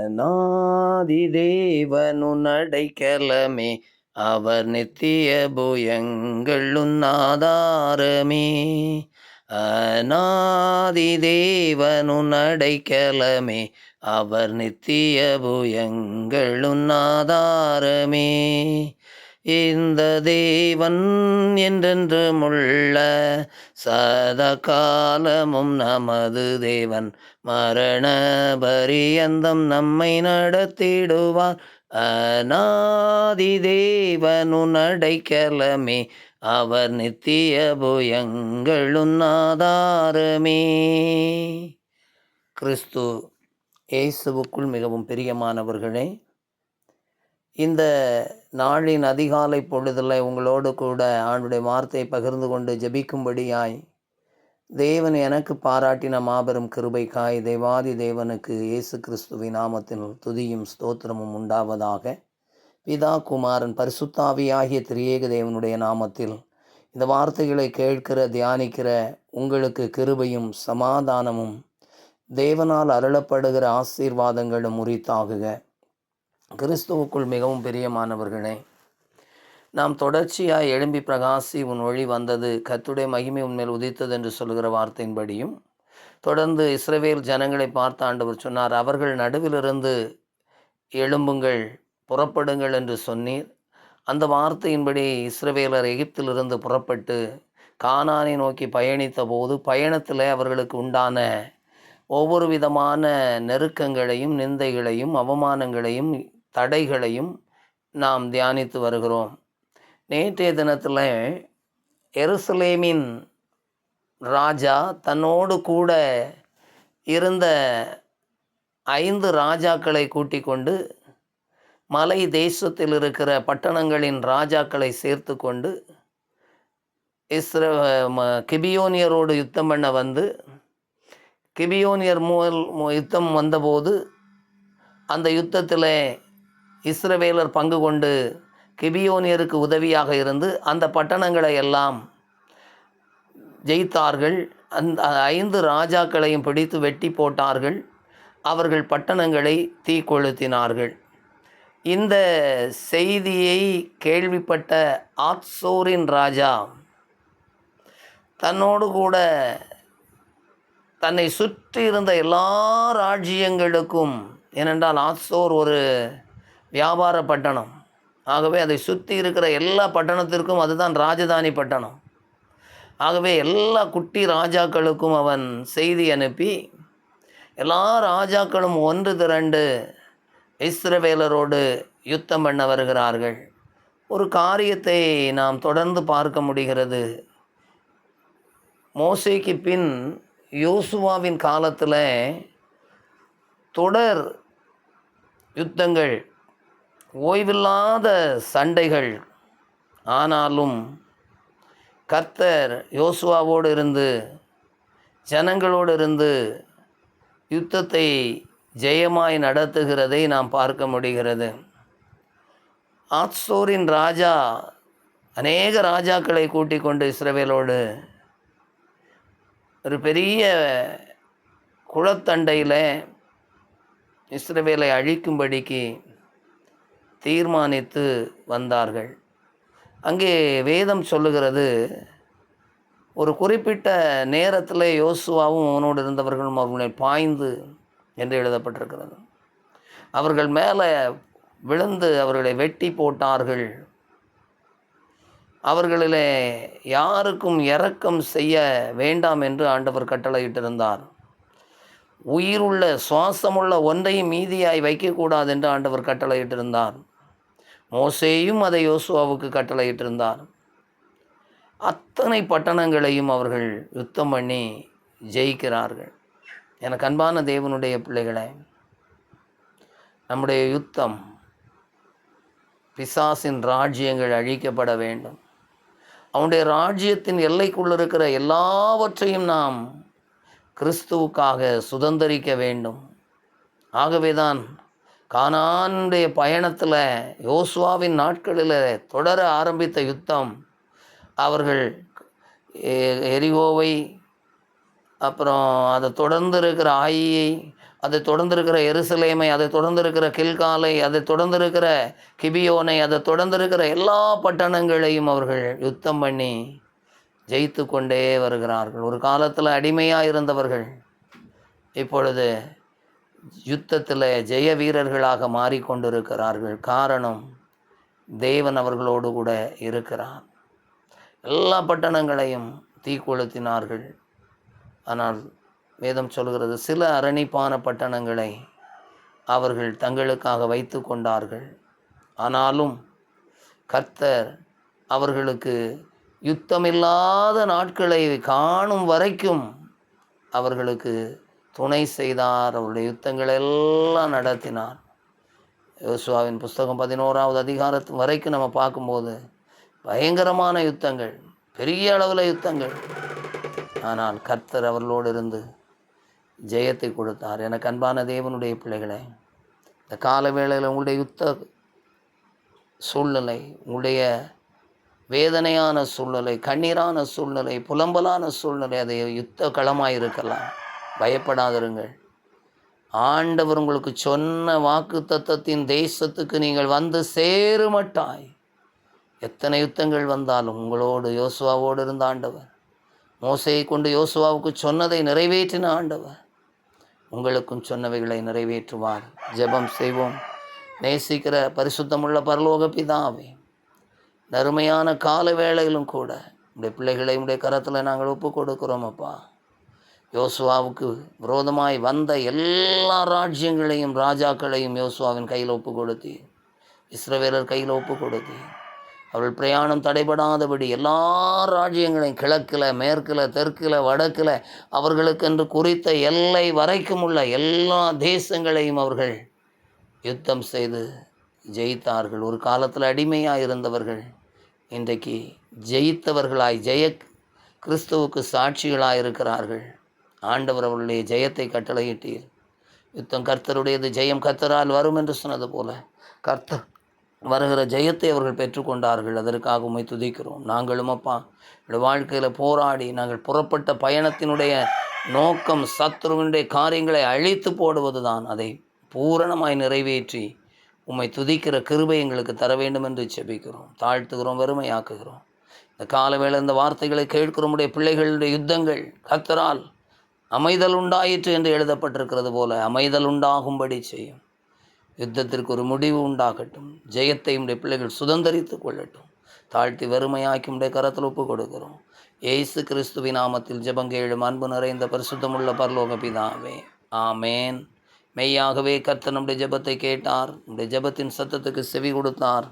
அநாதி தேவனுன் அடைக்கலமே, அவர் நித்திய புயங்களுன் ஆதாரமே. அநாதி தேவனுன் அடைக்கலமே, அவர் நித்திய புயங்களுன் ஆதாரமே. இந்த தேவன் என்றென்றுமுள்ள சதா காலமும் நமது தேவன், மரண பரியந்தம் நம்மை நடத்திடுவார். அநாதி தேவனுன் அடைக்கலமே, அவர் நித்திய புயங்களுன் ஆதாரமே. கிறிஸ்து இயேசுவுக்குள் மிகவும் பிரியமானவர்களே, இந்த நாளின் அதிகாலை பொழுதில் உங்களோடு கூட ஆண்டுடைய வார்த்தையை பகிர்ந்து கொண்டு ஜெபிக்கும்படியாய் தேவன் எனக்கு பாராட்டின மாபெரும் கிருபைக்காய் தேவாதி தேவனுக்கு இயேசு கிறிஸ்துவின் நாமத்தில் துதியும் ஸ்தோத்திரமும் உண்டாவதாக. பிதா, குமாரன், பரிசுத்தாவியாகிய திரியேக தேவனுடைய நாமத்தில் இந்த வார்த்தைகளை கேட்கிற தியானிக்கிற உங்களுக்கு கிருபையும் சமாதானமும் தேவனால் அருளப்படுகிற ஆசீர்வாதங்களும் உரித்தாகுக. கிறிஸ்துவுக்குள் மிகவும் பிரியமானவர்களே, நாம் தொடர்ச்சியாய் எழும்பி பிரகாசி உன் ஒளி வந்தது, கர்த்தருடைய மகிமை உன்மேல் உதித்தது என்று சொல்கிற வார்த்தையின்படியும் தொடர்ந்து இஸ்ரவேல் ஜனங்களை பார்த்த ஆண்டவர் சொன்னார், அவர்கள் நடுவிலிருந்து எழும்புங்கள், புறப்படுங்கள் என்று சொன்னீர். அந்த வார்த்தையின்படி இஸ்ரவேலர் எகிப்திலிருந்து புறப்பட்டு கானானை நோக்கி பயணித்த போது பயணத்தில் அவர்களுக்கு உண்டான ஒவ்வொரு விதமான நெருக்கங்களையும் நிந்தைகளையும் அவமானங்களையும் தடைகளையும் நாம் தியானித்து வருகிறோம். நேற்றைய தினத்தில் எருசலேமின் ராஜா தன்னோடு கூட இருந்த 5 ராஜாக்களை கூட்டிக் கொண்டு மலை தேசத்தில் இருக்கிற பட்டணங்களின் ராஜாக்களை சேர்த்து கொண்டு கிபியோனியரோடு யுத்தம் பண்ண வந்து, கிபியோனியர் யுத்தம் வந்தபோது அந்த யுத்தத்தில் இஸ்ரவேலர் பங்கு கொண்டு கிபியோனியருக்கு உதவியாக இருந்து அந்த பட்டணங்களை எல்லாம் ஜெயித்தார்கள். அந்த 5 ராஜாக்களையும் பிடித்து வெட்டி போட்டார்கள். அவர்கள் பட்டணங்களை தீக்கொளுத்தினார்கள். இந்த செய்தியை கேள்விப்பட்ட ஆத்சோரின் ராஜா தன்னோடு கூட தன்னை சுற்றி இருந்த எல்லா ராஜ்யங்களுக்கும், ஏனென்றால் ஆத்சோர் ஒரு வியாபார பட்டணம், ஆகவே அதை சுற்றி இருக்கிற எல்லா பட்டணத்திற்கும் அதுதான் ராஜதானி பட்டணம். ஆகவே எல்லா குட்டி ராஜாக்களுக்கும் அவன் செய்தி அனுப்பி எல்லா ராஜாக்களும் ஒன்று திரண்டு இஸ்ரவேலரோடு யுத்தம் பண்ண வருகிறார்கள். ஒரு காரியத்தை நாம் தொடர்ந்து பார்க்க முடிகிறது. மோசேக்கு பின் யோசுவாவின் காலத்தில் தொடர் யுத்தங்கள், ஓய்வில்லாத சண்டைகள். ஆனாலும் கர்த்தர் யோசுவாவோடு இருந்து ஜனங்களோடு இருந்து யுத்தத்தை ஜெயமாய் நடத்துகிறதை நாம் பார்க்க முடிகிறது. ஆத்சோரின் ராஜா அநேக ராஜாக்களை கூட்டிக் கொண்டு இஸ்ரவேலோடு ஒரு பெரிய குளத்தண்டையில் இஸ்ரவேலை அழிக்கும்படிக்கு தீர்மானித்து வந்தார்கள். அங்கே வேதம் சொல்லுகிறது, ஒரு குறிப்பிட்ட நேரத்தில் யோசுவாவும் அவனோடு இருந்தவர்களும் அவர்களை பாய்ந்து என்று எழுதப்பட்டிருக்கிறது. அவர்கள் மேலே விழுந்து அவர்களை வெட்டி போட்டார்கள். அவர்களிலே யாருக்கும் இரக்கம் செய்ய வேண்டாம் என்று ஆண்டவர் கட்டளையிட்டிருந்தார். உயிருள்ள சுவாசமுள்ள ஒன்றையும் மீதியாய் வைக்கக்கூடாது என்று ஆண்டவர் கட்டளையிட்டிருந்தார். மோசேயும் அதை யோசுவாவுக்கு கட்டளையிட்டிருந்தார். அத்தனை பட்டணங்களையும் அவர்கள் யுத்தம் பண்ணி ஜெயிக்கிறார்கள். எனக்கு அன்பான தேவனுடைய பிள்ளைகளை, நம்முடைய யுத்தம் பிசாசின் ராஜ்யங்கள் அழிக்கப்பட வேண்டும். அவனுடைய ராஜ்யத்தின் எல்லைக்குள் இருக்கிற எல்லாவற்றையும் நாம் கிறிஸ்துவுக்காக சுதந்தரிக்க வேண்டும். ஆகவே தான் கானானுடைய பயணத்தில் யோசுவாவின் நாட்களில் தொடர ஆரம்பித்த யுத்தம், அவர்கள் எரிகோவை, அப்புறம் அதை தொடர்ந்து இருக்கிற ஆயியை, அதை தொடர்ந்து இருக்கிற எருசலேமை, அதை தொடர்ந்து இருக்கிற கில்காலை, அதை தொடர்ந்து இருக்கிற கிபியோனை, அதை தொடர்ந்து இருக்கிற எல்லா பட்டணங்களையும் அவர்கள் யுத்தம் பண்ணி ஜெயித்து கொண்டே வருகிறார்கள். ஒரு காலத்தில் அடிமையாக இருந்தவர்கள் இப்பொழுது யுத்தத்தில் ஜெய வீரர்களாக மாறிக்கொண்டிருக்கிறார்கள். காரணம், தேவன் அவர்களோடு கூட இருக்கிறார். எல்லா பட்டணங்களையும் தீக்கொளுத்தினார்கள். ஆனால் வேதம் சொல்கிறது, சில அரணிப்பான பட்டணங்களை அவர்கள் தங்களுக்காக வைத்து கொண்டார்கள். ஆனாலும் கர்த்தர் அவர்களுக்கு யுத்தமில்லாத நாட்களை காணும் வரைக்கும் அவர்களுக்கு துணை செய்தார். அவருடைய யுத்தங்கள் எல்லாம் நடத்தினார். யோசுவாவின் புஸ்தகம் 11வது அதிகாரத்து வரைக்கும் நம்ம பார்க்கும்போது பயங்கரமான யுத்தங்கள், பெரிய அளவில் யுத்தங்கள். ஆனால் கர்த்தர் அவர்களோடு இருந்து ஜெயத்தை கொடுத்தார். எனக்கு அன்பான தேவனுடைய பிள்ளைகளே, இந்த கால வேளையில் உங்களுடைய யுத்த சூழ்நிலை, உங்களுடைய வேதனையான சூழ்நிலை, கண்ணீரான சூழ்நிலை, புலம்பலான சூழ்நிலை, அது யுத்த களமாக இருக்கலாம். பயப்படாதிருங்கள். ஆண்டவர் உங்களுக்கு சொன்ன வாக்கு தத்தத்தின் தேசத்துக்கு நீங்கள் வந்து சேருமட்டாய். எத்தனை யுத்தங்கள் வந்தாலும் உங்களோடு யோசுவாவோடு இருந்த ஆண்டவர், மோசையை கொண்டு யோசுவாவுக்கு சொன்னதை நிறைவேற்றின ஆண்டவர் உங்களுக்கும் சொன்னவைகளை நிறைவேற்றுவார். ஜெபம் செய்வோம். நேசிக்கிற பரிசுத்தமுள்ள பரலோக பிதாவே, நறுமையான கால வேளையிலும் கூட உடைய பிள்ளைகளை உடைய கரத்தில் நாங்கள் ஒப்பு கொடுக்கிறோம் அப்பா. யோசுவாவுக்கு விரோதமாய் வந்த எல்லா ராஜ்யங்களையும் ராஜாக்களையும் யோசுவாவின் கையில் ஒப்பு கொடுத்தீர். இஸ்ரவேலர் கையில் ஒப்பு கொடுத்தீர். அவர்கள் பிரயாணம் தடைபடாதபடி எல்லா ராஜ்யங்களையும் கிழக்கில், மேற்கில், தெற்கில், வடக்கில் அவர்களுக்கென்று குறித்த எல்லை வரைக்கும் உள்ள எல்லா தேசங்களையும் அவர்கள் யுத்தம் செய்து ஜெயித்தார்கள். ஒரு காலத்தில் அடிமையாக இருந்தவர்கள் இன்றைக்கு ஜெயித்தவர்களாய் கிறிஸ்துவுக்கு சாட்சிகளாக இருக்கிறார்கள். ஆண்டவர் அவர்களுடைய ஜெயத்தை கட்டளையிட்டீர். யுத்தம் கர்த்தருடையது, ஜெயம் கர்த்தரால் வரும் என்று சொன்னது போல கர்த்தர் வருகிற ஜெயத்தை அவர்கள் பெற்றுக்கொண்டார்கள். அதற்காக உம்மை துதிக்கிறோம். நாங்களும் அப்பா வாழ்க்கையில் போராடி நாங்கள் புறப்பட்ட பயணத்தினுடைய நோக்கம் சத்துருவினுடைய காரியங்களை அழித்து போடுவது தான். அதை பூரணமாய் நிறைவேற்றி உம்மை துதிக்கிற கிருபை எங்களுக்கு தர வேண்டும் என்று செபிக்கிறோம், தாழ்த்துகிறோம், வெறுமையாக்குகிறோம். இந்த காலவேளை இந்த வார்த்தைகளை கேட்கிற உடைய பிள்ளைகளுடைய யுத்தங்கள் கர்த்தரால் அமைதல் உண்டாயிற்று என்று எழுதப்பட்டிருக்கிறது போல அமைதல் உண்டாகும்படி செய்யும். யுத்தத்திற்கு ஒரு முடிவு உண்டாகட்டும். ஜெயத்தை உடைய பிள்ளைகள் சுதந்திரித்து கொள்ளட்டும். தாழ்த்தி வெறுமையாக்கி உடைய கரத்தில் ஒப்பு கொடுக்கிறோம். இயேசு கிறிஸ்துவின் நாமத்தில் ஜெபங்கேளும் அன்பு நிறைந்த பரிசுத்தமுள்ள பரலோக பிதாவே, ஆமேன். மெய்யாகவே கர்த்தர் நம்முடைய ஜெபத்தை கேட்டார். நம்முடைய ஜெபத்தின் சத்தத்துக்கு செவி கொடுத்தார்.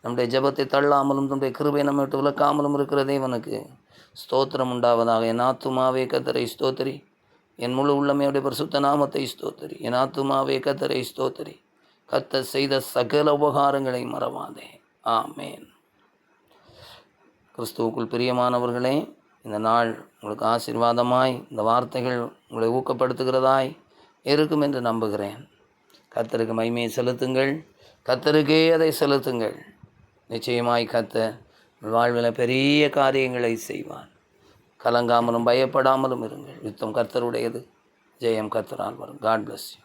நம்முடைய ஜெபத்தை தள்ளாமலும் நம்முடைய கிருபை நம்மை விட்டு விலக்காமலும் இருக்கிற தேவனுக்கு ஸ்தோத்திரம் உண்டாவதாக. என் ஆத்துமாவே கர்த்தரை ஸ்தோத்திரி, என் முழு உள்ளமையுடைய பரிசுத்த நாமத்தை ஸ்தோத்திரி. என் ஆத்துமாவே கர்த்தரை ஸ்தோத்திரி, கர்த்தர் செய்த சகல உபகாரங்களை மறவாதே. ஆமேன். கிறிஸ்துவுக்குள் பிரியமானவர்களே, இந்த நாள் உங்களுக்கு ஆசீர்வாதமாய், இந்த வார்த்தைகள் உங்களை ஊக்கப்படுத்துகிறதாய் இருக்கும் என்று நம்புகிறேன். கர்த்தருக்கு மகிமையை செலுத்துங்கள், கர்த்தருக்கே அதை செலுத்துங்கள். நிச்சயமாய் கர்த்தர் வாழ்வில் பெரிய காரியங்களை செய்வார். கலங்காமலும் பயப்படாமலும் இருங்கள். யுத்தம் கர்த்தருடையது, ஜெயம் கர்த்தரால் வரும். God bless you.